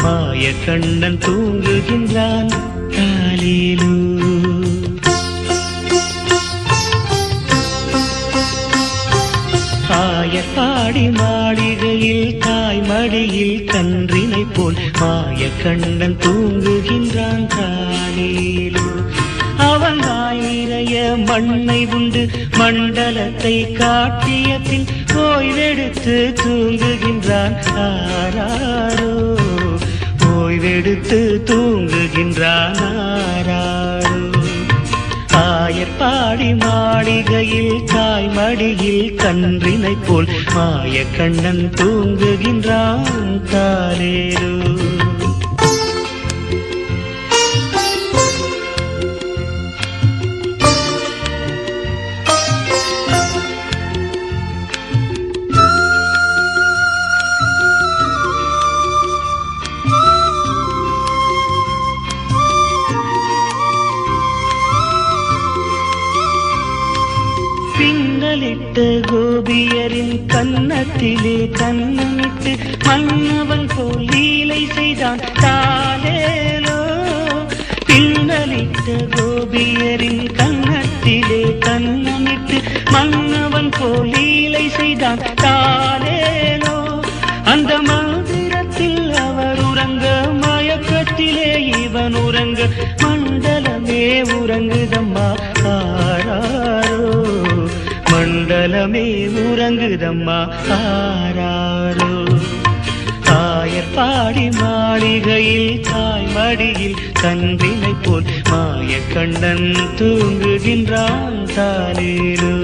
மாயக்கண்ணன் தூங்குகின்றான் தாலேலோ. ஆயப்பாடி மாளிகையில் தாய் மடியில் கன்றினை போல் மாயக்கண்ணன் தூங்குகின்றான் தாலேலோ. அவன் வாய் நிறைய மண்ணை உண்டு மண்டலத்தை காட்டிய பின் ஓய்வெடுத்து தூங்குகின்றான் ஆராரோ. ஓய்வெடுத்து தூங்குகின்றான் ஆராரோ. ஆயர்பாடி மாளிகையில் தாய் மடியில் கன்றினை போல் மாயக்கண்ணன் தூங்குகின்றான் தாலேலோ. பின்னலிட்ட கோபியரின் கன்னத்திலே கண்ணமிட்டு மன்னவன் போல் லீலை செய்தான் தாலேலோ. பின்னலிட்ட கோபியரின் கன்னத்திலே கண்ணமிட்டு மன்னவன் போல் லீலை செய்தான் தாலேலோ. அந்த மந்திரத்தில் அவர் உறங்க மயக்கத்திலே இவன் உறங்க மண்டலமே உறங்குதம்மா ஆராரோ. மண்டலமே உறங்குதம்மா ஆராரோ. ஆயர்பாடி மாளிகையில் தாய் மடியில் கன்றினை போல் மாயக்கண்ணன் தூங்குகின்றான் தாலேலோ.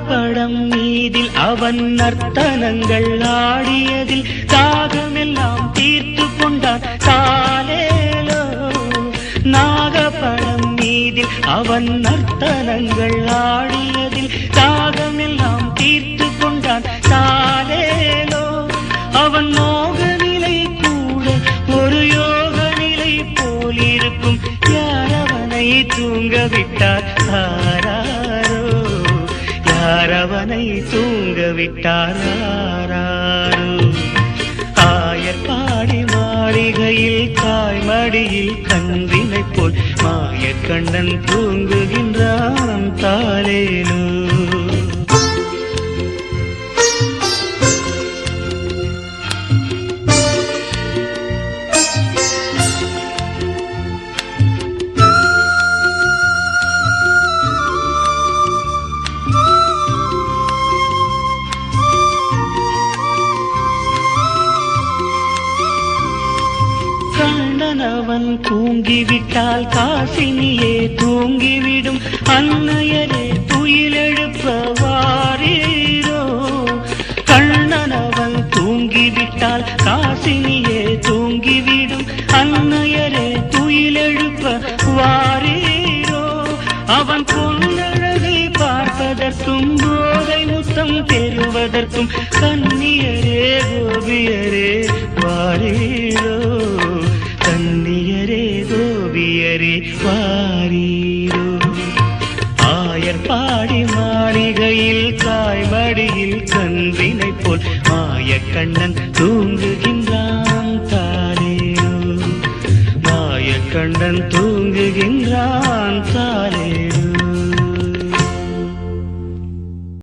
படம் மீதில் அவன் நர்த்தனங்கள் ஆடியதில் தாகமெல்லாம் தீர்த்து கொண்டான் தாலேலோ. நாகப்படம் மீதில் அவன் நர்த்தனங்கள் ஆடியதில் தாகமெல்லாம் தீர்த்து கொண்டான் தாலேலோ. அவன் மோக நிலை கூட ஒரு யோக நிலை போலிருக்கும் யாரவனை தூங்க விட்டார் ஆராரோ. யாரவனை தூங்க விட்டார் ஆராரோ. ஆயர்பாடி மாளிகையில் தாய் மடியில் கன்றினை போல் மாயக்கண்ணன் தூங்குகின்றான் தாலேலோ. அவன் தூங்கிவிட்டால் காசினியே தூங்கிவிடும் அன்னையரே துயிலெழுப்ப வாரீரோ. கண்ணன் அவன் தூங்கிவிட்டால் காசினியே தூங்கிவிடும் அன்னையரே துயிலெழுப்ப வாரீரோ. அவன் பொன்னழகை பார்ப்பதற்கும் போதை முத்தம் பெறுவதற்கும் கன்னியரே கோபியரே வாரீரோ. கன்னியரே கோபியரே வாரீரோ. ஆயர்பாடி மாளிகையில் தாய் மடியில் கன்றினை போல் மாயக்கண்ணன் தூங்குகின்றான் தாலேலோ. மாயக்கண்ணன் தூங்குகின்றான் தாலேலோ.